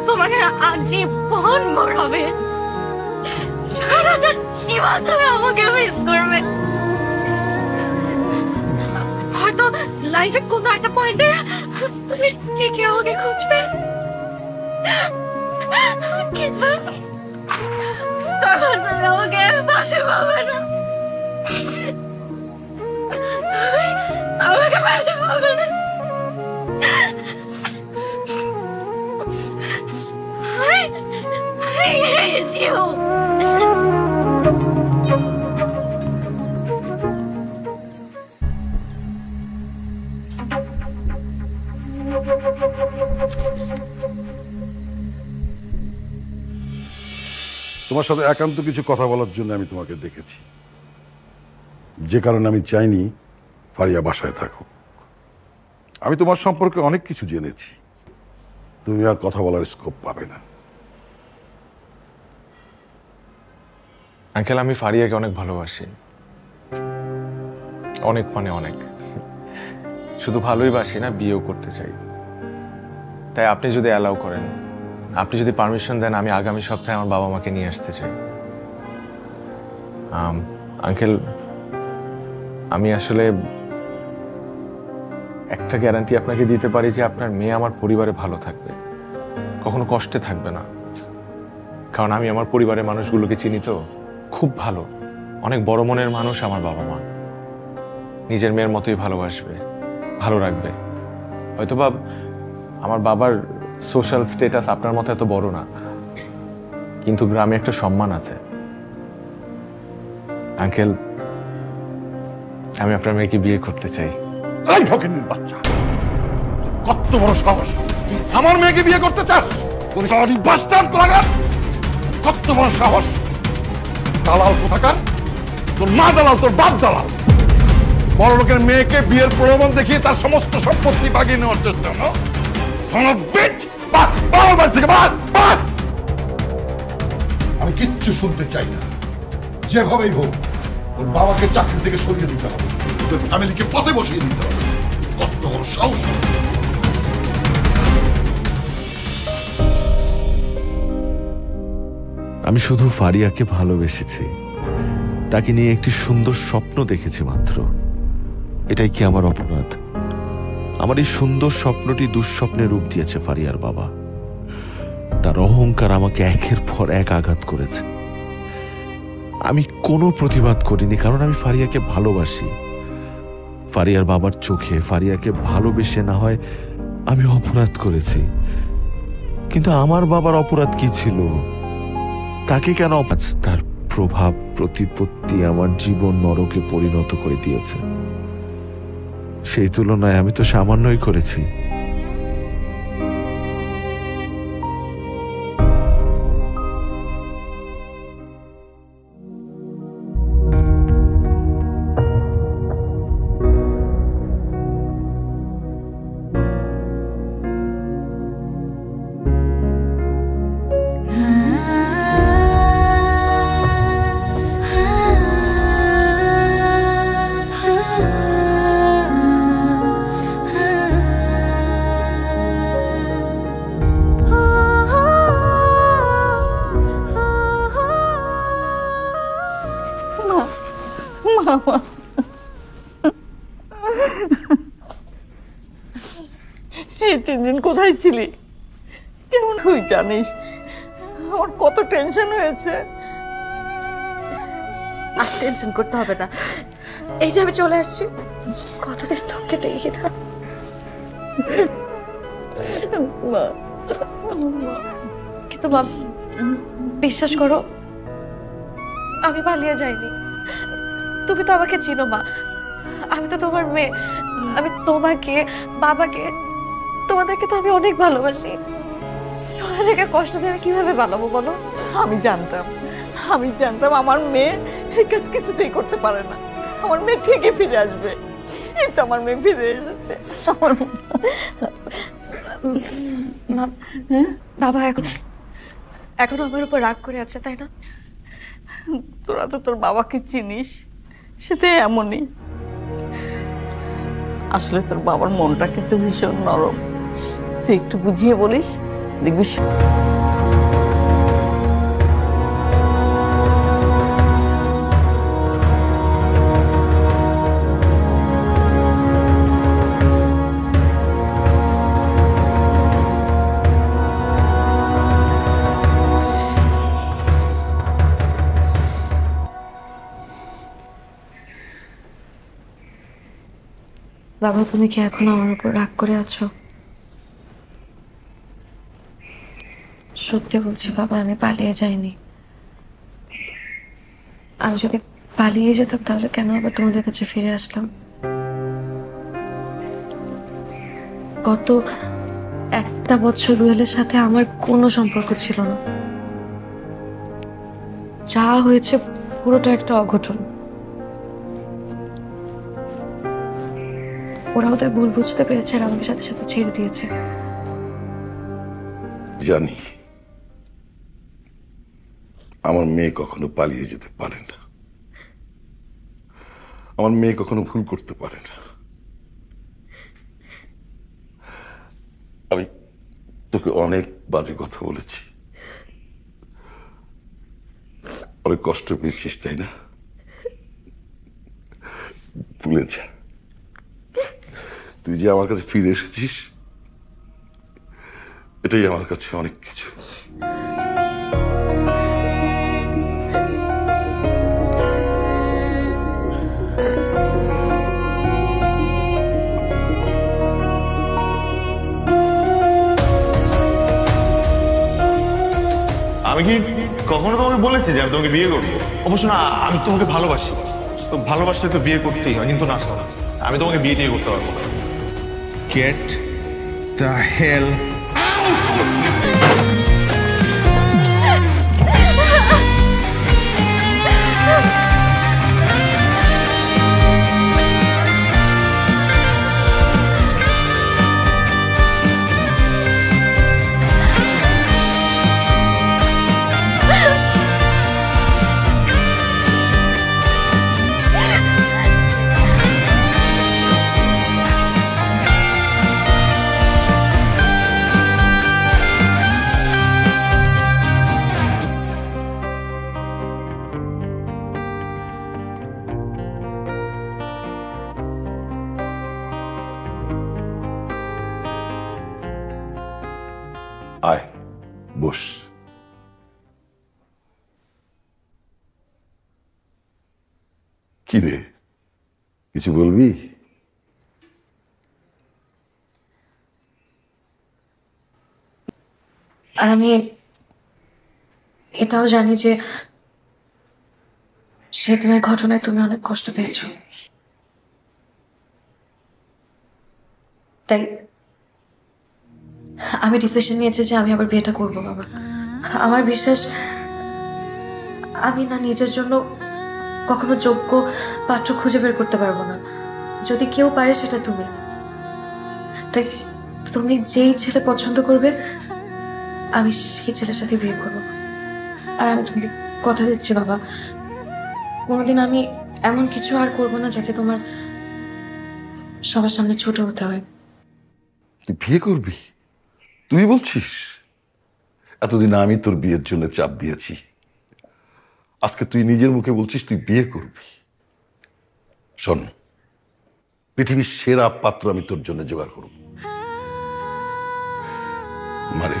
তোমাকে আজীবন মরাবে, সারাটা জীবন তুমি আমাকে মিস করবে। হয়তো লাইফে কোনো একটা পয়েন্টে তুমি ঠিকই আমাকে খুঁজবে, কিন্তু তখন তুমি আমাকে পাশে পাবে না, আমাকে পাশে পাবে না। I hate you.
তোমার সাথে একান্ত কিছু কথা বলার জন্য আমি তোমাকে ডেকেছি, যে কারণে আমি চাইনি ফারিয়া বাসায় থাকো। আমি তোমার সম্পর্কে অনেক কিছু জেনেছি, তুমি আর কথা বলার স্কোপ পাবে না।
আঙ্কেল, আমি ফারিয়াকে অনেক ভালোবাসি, অনেক মানে অনেক। শুধু ভালোই বাসি না, বিয়েও করতে চাই। তাই আপনি যদি অ্যালাউ করেন, আপনি যদি পারমিশন দেন, আমি আগামী সপ্তাহে আমার বাবা মাকে নিয়ে আসতে চাই। আঙ্কেল, আমি আসলে একটা গ্যারান্টি আপনাকে দিতে পারি যে আপনার মেয়ে আমার পরিবারে ভালো থাকবে, কখনো কষ্টে থাকবে না। কারণ আমি আমার পরিবারের মানুষগুলোকে চিনি তো, খুব ভালো, অনেক বড় মনের মানুষ আমার বাবা মা। নিজের মেয়ের মতোই ভালোবাসবে, ভালো রাখবে। হয়তোবা আমার বাবার সোশ্যাল স্ট্যাটাস আপনার মতো এত বড় না, কিন্তু গ্রামে একটা সম্মান আছে। আঙ্কেল, আমি আপনার মেয়েকে বিয়ে করতে চাই।
এই ফকিন্নির বাচ্চা, কত বড় সাহস! তুই আমার মেয়েকে বিয়ে করতে চাস? তুই শহরের বাসস্ট্যান্ড লাগান, কত বড় সাহস! দালাল কোথাকার! তোর মা দালাল, তোর বাপ দালাল। বড় লোকের মেয়েকে বিয়ের প্রলোভন দেখিয়ে তার সমস্ত সম্পত্তি বাগিয়ে নেওয়ার চেষ্টা। না son of bitch! বাড়ি থেকে বাদ! আমি কিচ্ছু শুনতে চাই না। যেভাবেই হোক ওর বাবাকে চাকরি থেকে সরিয়ে দিতে হবে, ওদের ফ্যামিলিকে পথে বসিয়ে দিতে হবে। কত বড় সাহস!
আমি শুধু ফারিয়াকে ভালোবেসেছি, তাকে নিয়ে একটি সুন্দর স্বপ্ন দেখেছি মাত্র। এটাই কি আমার অপরাধ? আমার এই সুন্দর স্বপ্নটি দুঃস্বপ্নে রূপ দিয়েছে ফারিয়ার বাবা। তার অহংকার আমাকে একের পর এক আঘাত করেছে। আমি কোনো প্রতিবাদ করিনি, কারণ আমি ফারিয়াকে ভালোবাসি। ফারিয়ার বাবার চোখে ফারিয়াকে ভালোবেসে না হয় আমি অপরাধ করেছি, কিন্তু আমার বাবার অপরাধ কি ছিল? তাকে কেন? তার প্রভাব প্রতিপত্তি আমার জীবন নরকে পরিণত করে দিয়েছে। সেই তুলনায় আমি তো সামান্যই করেছি।
মামা, এই 3 দিন কোথায় ছিলি? কেমন তুই জানিস আমার কত টেনশন হয়েছে।
আর টেনশন করতে হবে না, এই যে আমি চলে আসছি। কতদিন তোকে দেখি না। কিন্তু মা, বিশ্বাস করো, আমি পালিয়ে যাইনি। তুমি তো আমাকে চিনো মা, আমি তো তোমার মেয়ে। আমি তোমাকে, বাবাকে, তোমাদেরকে তো আমি অনেক ভালোবাসি। তোমাদেরকে কষ্ট দিয়ে আমি কিভাবে পালাবো বলো?
আমি জানতাম আমার মেয়ে এই কাজ কিছুতেই করতে পারে না। আমার মেয়ে ঠিকই ফিরে আসবে। এই তো আমার মেয়ে ফিরে এসেছে। আমার
বাবা এখন আমার উপর রাগ করে আছে, তাই না?
তোরা তো তোর বাবাকে চিনিস, সেটা এমনই। আসলে তোর বাবার মনটা কিন্তু ভীষণ নরম। তুই একটু বুঝিয়ে বলিস, দেখবি।
বাবা, তুমি কি এখন আমার উপর রাগ করে আছো? সত্যি বলছি বাবা, আমি পালিয়ে যাইনি। আমি যদি পালিয়ে যেতাম তাহলে কেন আবার তোমাদের কাছে ফিরে আসলাম? গত 1 বছর রুয়েলের সাথে আমার কোনো সম্পর্ক ছিল না। যা হয়েছে পুরোটা একটা অঘটন। ওরা ওদের ভুল বুঝতে পেরেছে আর আমাদের সাথে সাথে ছেড়ে দিয়েছে।
জানি আমার মেয়ে কখনো পালিয়ে যেতে পারে না, আমার মেয়ে কখনো ভুল করতে পারে না। আমি তোকে অনেক বাজে কথা বলেছি, অনেক কষ্ট পেয়েছিস, তাই না? ভুলে যা। তুই যে আমার কাছে ফিরে এসেছিস, এটাই আমার কাছে অনেক কিছু।
আমি কি কখনো তোমাকে বলেছি যে আমি তোমাকে বিয়ে করবো? অবশ্য না, আমি তোমাকে ভালোবাসি, তো ভালোবাসলে তো বিয়ে করতেই হয়, কিন্তু না শোনা, আমি তোমাকে বিয়ে টিয়ে করতে পারবো না।
Get the hell
আয়, বস। কি রে, কিছু বলবি?
আর আমি এটাও জানি যে সেদিনের ঘটনায় তুমি অনেক কষ্ট পেয়েছো, তাই আমি ডিসিশন নিয়েছি যে আমি আবার বিয়েটা করবো। বাবা, আমার বিশ্বাস আমি না নিজের জন্য কখনো যোগ্য পাত্র খুঁজে বের করতে পারবো না, যদি কেউ পারে সেটা তুমি। তাই তুমি যেই ছেলে পছন্দ করবে আমি সেই ছেলের সাথে বিয়ে করবো। আর আমি তোমাকে কথা দিচ্ছি বাবা, কোনোদিন আমি এমন কিছু আর করবো না যাতে তোমার সবার সামনে ছোট হতে হয়।
তুই বিয়ে করবি? তুই বলছিস? এতদিন আমি তোর বিয়ের জন্য চাপ দিয়েছি, আজকে তুই নিজের মুখে বলছিস তুই বিয়ে করবি। শোন, পৃথিবীর সেরা পাত্র আমি তোর জন্য জোগাড় করব। মারে,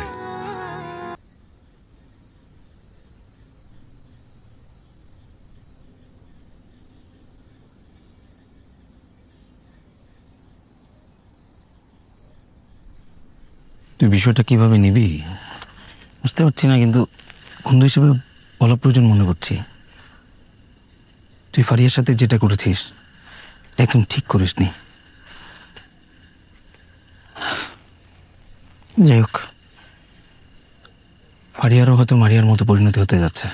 তুই বিষয়টা কিভাবে নিবি বুঝতে পারছি না, কিন্তু বন্ধু হিসেবে বলা প্রয়োজন মনে করছি। তুই ফারিয়ার সাথে যেটা করেছিস একদম ঠিক করিসনি। যাই হোক, ফারিয়ারও হয়তো মারিয়ার মতো পরিণতি হতে যাচ্ছে।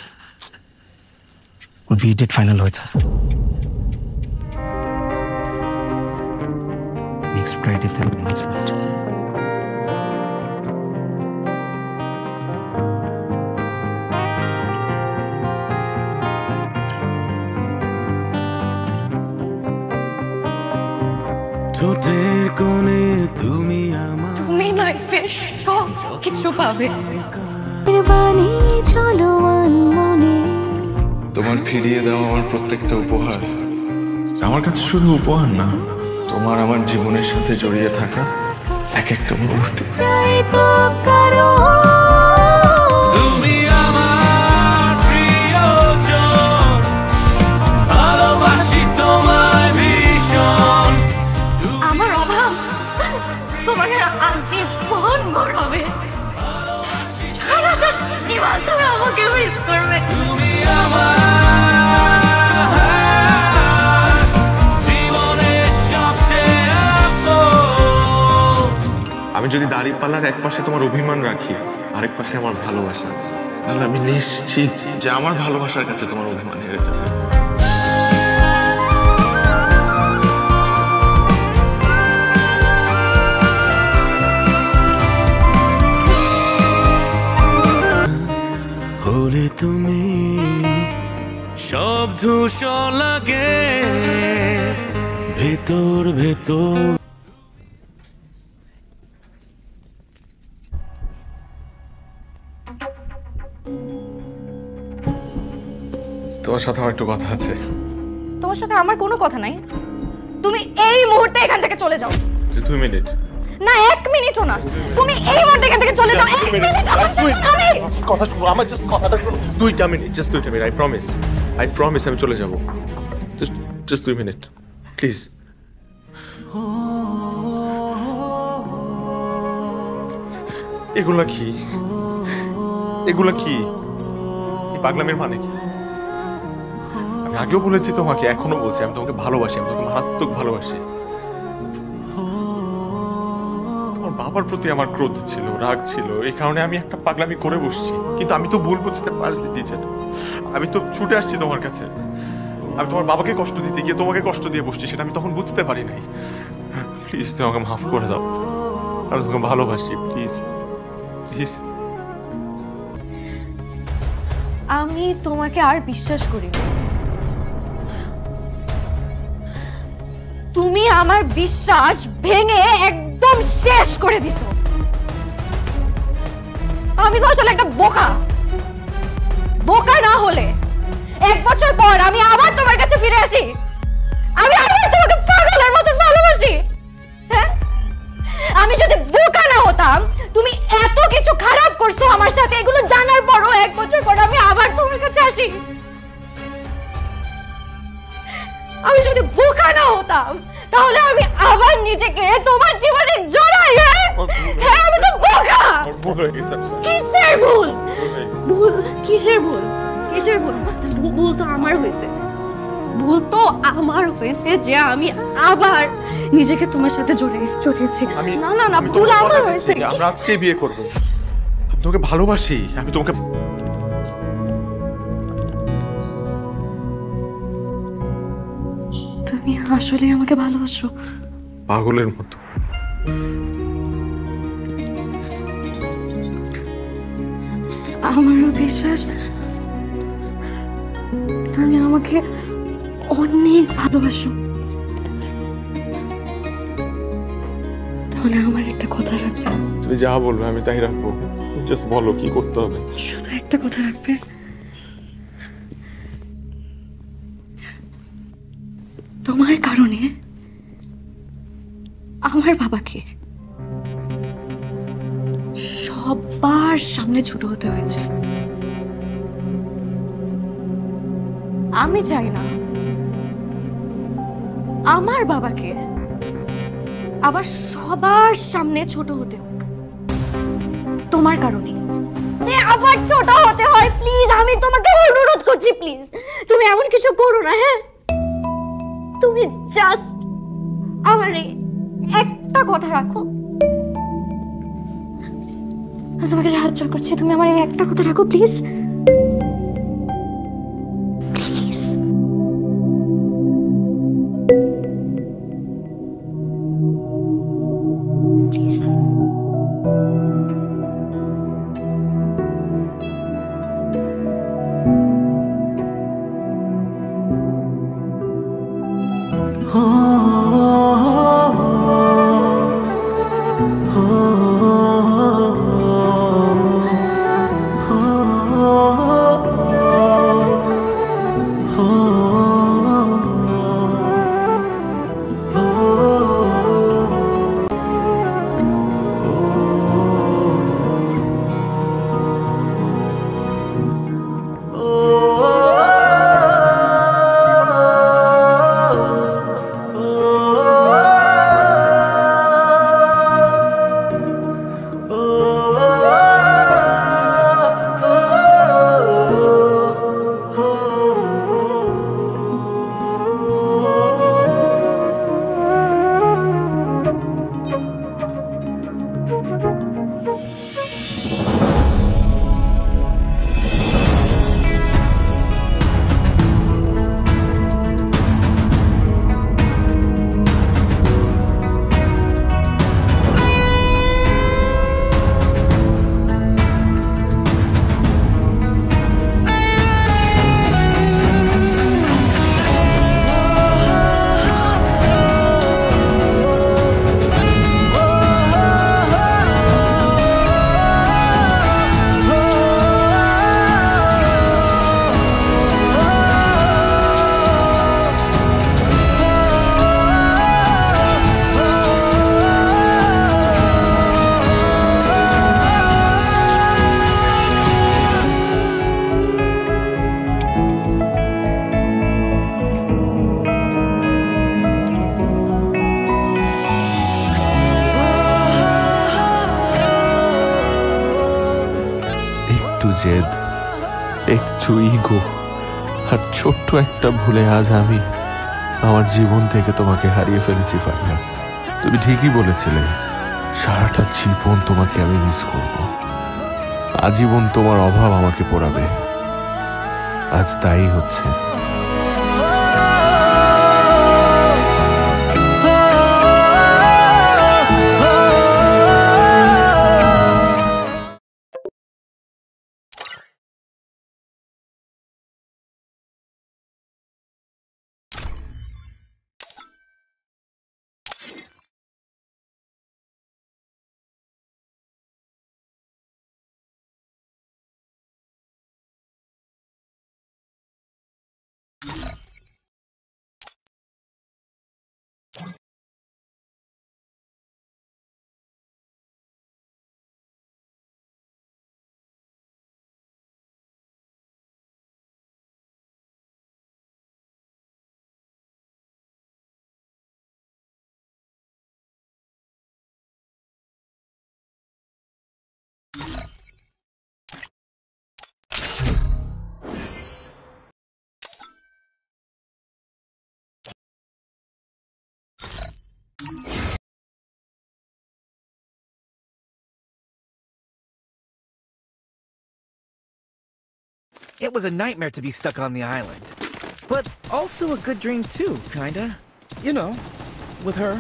ওর বিয়ে ডেট ফাইনাল হয়েছে, নেক্সট ফ্রাইডেতে অ্যানাউন্সমেন্ট।
ঠোঁটের কোণে তুমি আমার,
তুমি লাইফের সব কিছু পাবে।
চলো মনে
তোমার ফিরিয়ে দেওয়া আমার প্রত্যেকটা উপহার আমার কাছে শুধু উপহার না, তোমার আমার জীবনের সাথে জড়িয়ে থাকা এক একটা মুহূর্তে।
তুমি আমার প্রিয়জন, ভালোবাসি তোমায় ভীষণ।
আমার অভাব তোমাকে আজীবন বড় হবে, সারাটা জীবন তুমি আমাকে মিস করবে।
তুমি আমার জীবনের সবচেয়ে আপন।
আমি যদি দাঁড়িপাল্লার এক পাশে তোমার অভিমান রাখি, আরেক পাশে আমার ভালোবাসা, তাহলে আমি নিশ্চিত যে আমার ভালোবাসার কাছে তোমার অভিমান হেরে যাবে।
তুমি সব ধূসর লাগে ভেতর ভেতর।
তোমার সাথে আমার একটু কথা আছে।
তোমার সাথে আমার কোনো কথা নাই, তুমি এই মুহূর্তে এখান থেকে চলে যাও।
2 মিনিট।
না 1 মিনিটও না, তুমি এই মুহূর্তে এখান থেকে চলে যাও। 1 মিনিট
কথা শুনো, আমার জাস্ট কথাটা শুনো। 2টা মিনিট, জাস্ট 2টা মিনিট। আই প্রমিস আমি চলে যাব। Just 2 minute please. এগুলা কি এই পাগলামের মানে কি? আমি আগেও বলেছি তোমাকে, এখনো বলছি, আমি তোমাকে ভালোবাসি, আমি তোমাকে মারাত্মক ভালোবাসি। তোমার বাবার প্রতি আমার ক্রোধ ছিল, রাগ ছিল, এই কারণে আমি একটা পাগলামি করে বসছি। কিন্তু আমি তো ভুল বুঝতে পারছি টিচার, আমি তো ছুটে আসছি তোমার কাছে। আমি তোমার বাবাকে কষ্ট দিতে গিয়ে তোমাকে কষ্ট দিয়ে বসছি, সেটা আমি তখন বুঝতে পারি নাই। প্লিজ তুমি আমাকে মাফ করে দাও, আমি তোমাকে ভালোবাসি। Please please.
আমি তোমাকে আর বিশ্বাস করি না। তুমি আমার বিশ্বাস ভেঙে একদম শেষ করে দিছো। আমি তো আসলে একটা বোকা না হলে 1 বছর পর আমি আবার তোমার কাছে ফিরে আসি, আমি আবার তোমাকে পাগলের মতো ভালোবাসি। হ্যাঁ, আমি যদি বোকা না হতাম, তুমি এত কিছু খারাপ করছো আমার সাথে, এগুলো জানার পরও 1 বছর পর আমি আবার তোমার কাছে আসি। আমি যদি বোকা না হতাম, তাহলে আমি আবার নিজেকে তোমার জীবনে জড়াই। হ্যাঁ, আমি তো বোকা। কিসের ভুল? কিসের ভুল? ভুল তো আমার হয়েছে যে আমি আবার নিজেকে তোমার সাথে জড়িয়েছি। না ভুল আমার হয়েছে।
আমরা আজকে বিয়ে করব। আমি তোমাকে ভালোবাসি, আমি তোমাকে
তুমি আসলে আমাকে ভালোবাসো?
পাগলের মতো।
আমারও বিশ্বাস তুমি আমাকে অনেক ভালোবাসো। তাহলে আমার একটা কথা রাখবে?
তুমি যা বলবে আমি তাই রাখবো। জাস্ট বলো কি করতে হবে।
শুধু একটা কথা রাখবে, তোমার কারণে আমার বাবাকে সবার সামনে ছোট হতে হয়েছে। আমি চাই না আমার বাবাকে আবার সবার সামনে ছোট হতে হোক তোমার কারণে। আবার ছোট হতে হয়, প্লিজ আমি তোমাকে অনুরোধ করছি, প্লিজ তুমি এমন কিছু করো না। হ্যাঁ, তুমি জাস্ট আমার একটা কথা রাখো। আমি তোমাকে হাত জোড় করছি, তুমি আমার এই একটা কথা রাখো প্লিজ। প্লিজ।
oh
জেদ, একটু ইগো আর ছোট্ট একটা ভুলে আজ আমি আমার জীবন থেকে তোমাকে হারিয়ে ফেলেছি ফারিয়া। তুমি ঠিকই বলেছিলে, সারাটা জীবন তোমাকে আমি মিস করব, আজীবন তোমার অভাব আমাকে পোড়াবে। আজ তাই হচ্ছে।
It was a nightmare to be stuck on the island. But also a good dream too, kinda. You know, with her.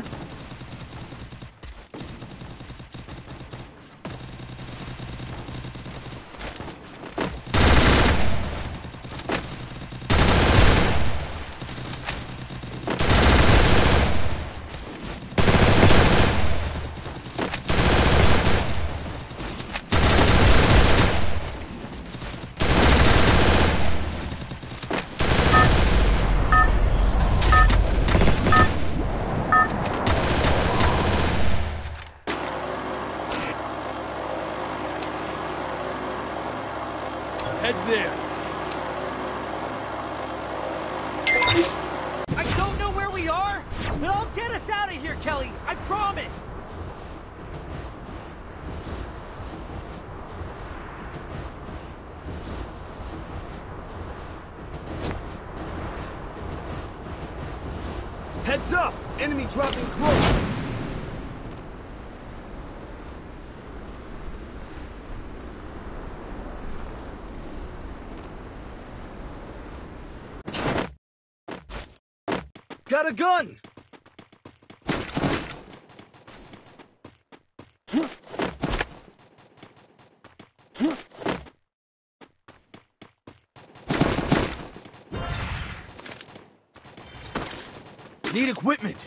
Head there.
I don't know where we are, but I'll get us out of here, Kelly. I promise.
Heads up! Enemy dropping close. Got a gun! Need equipment!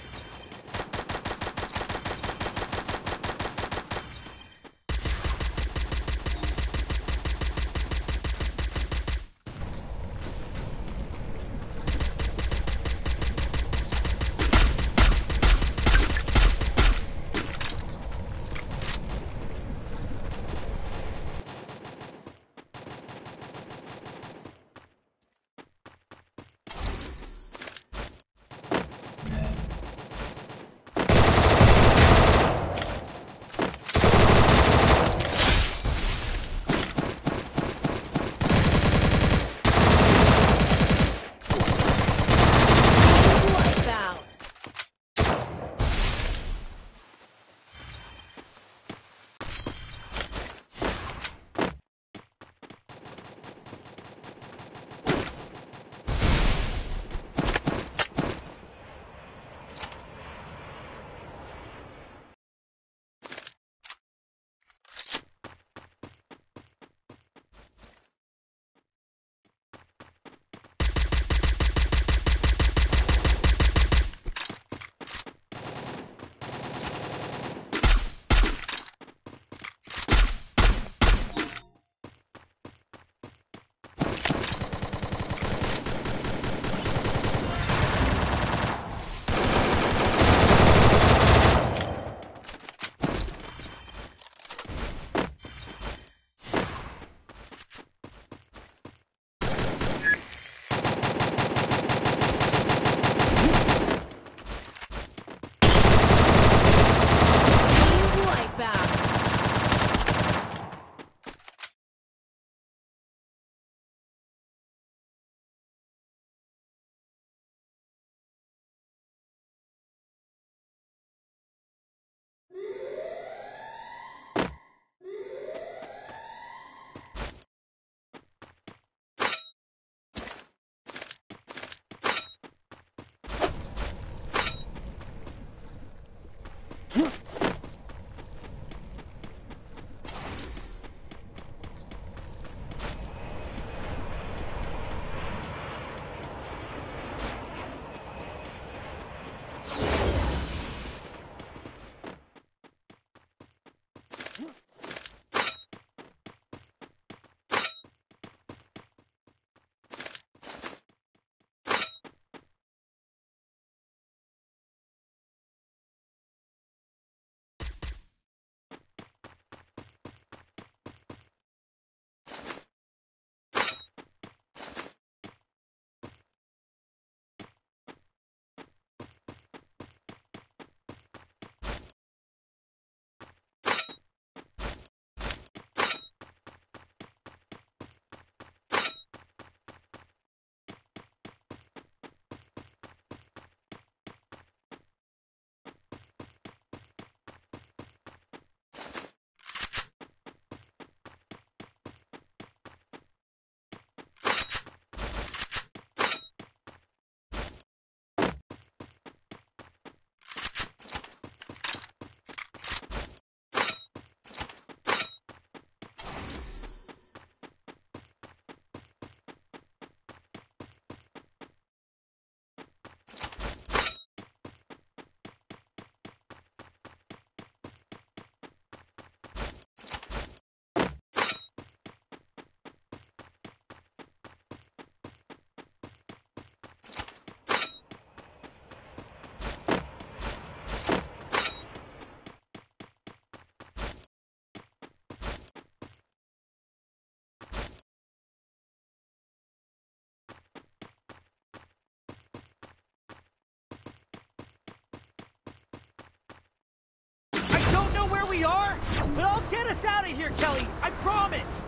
But I'll get us out of here, Kelly. I promise.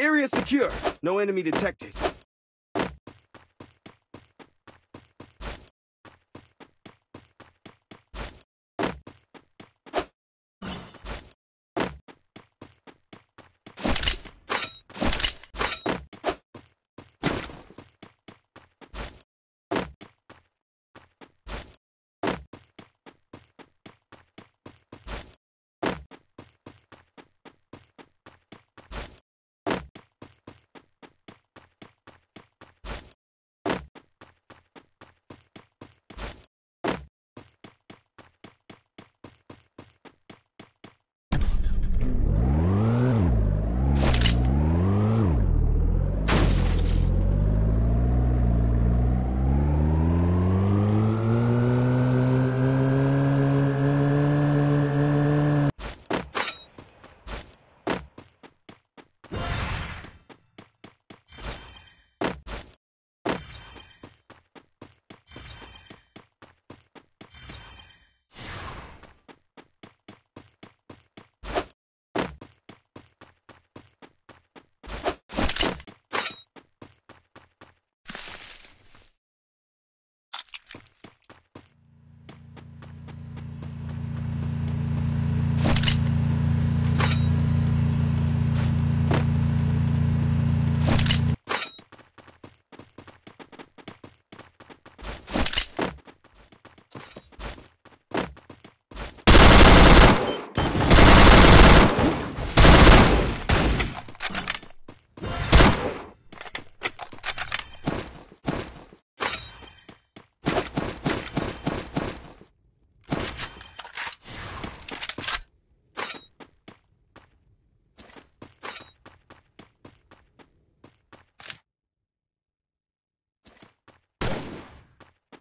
Area secure. No enemy detected.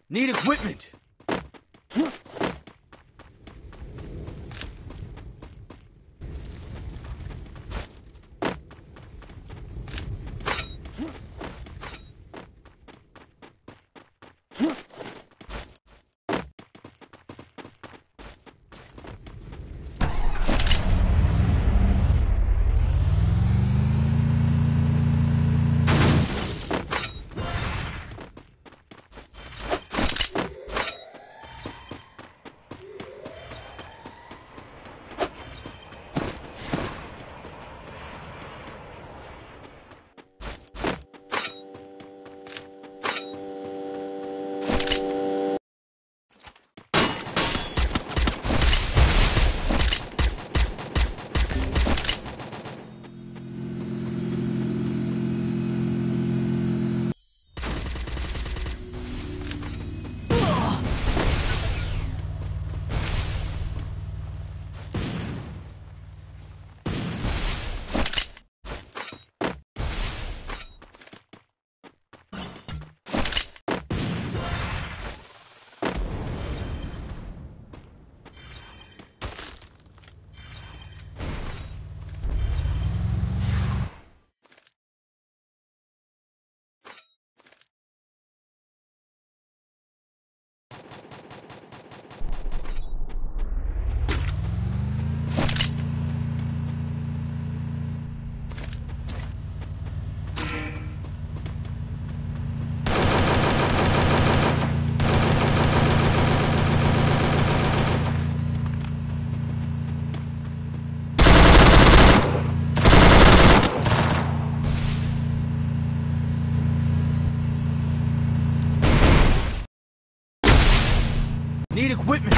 Need equipment.
Need equipment.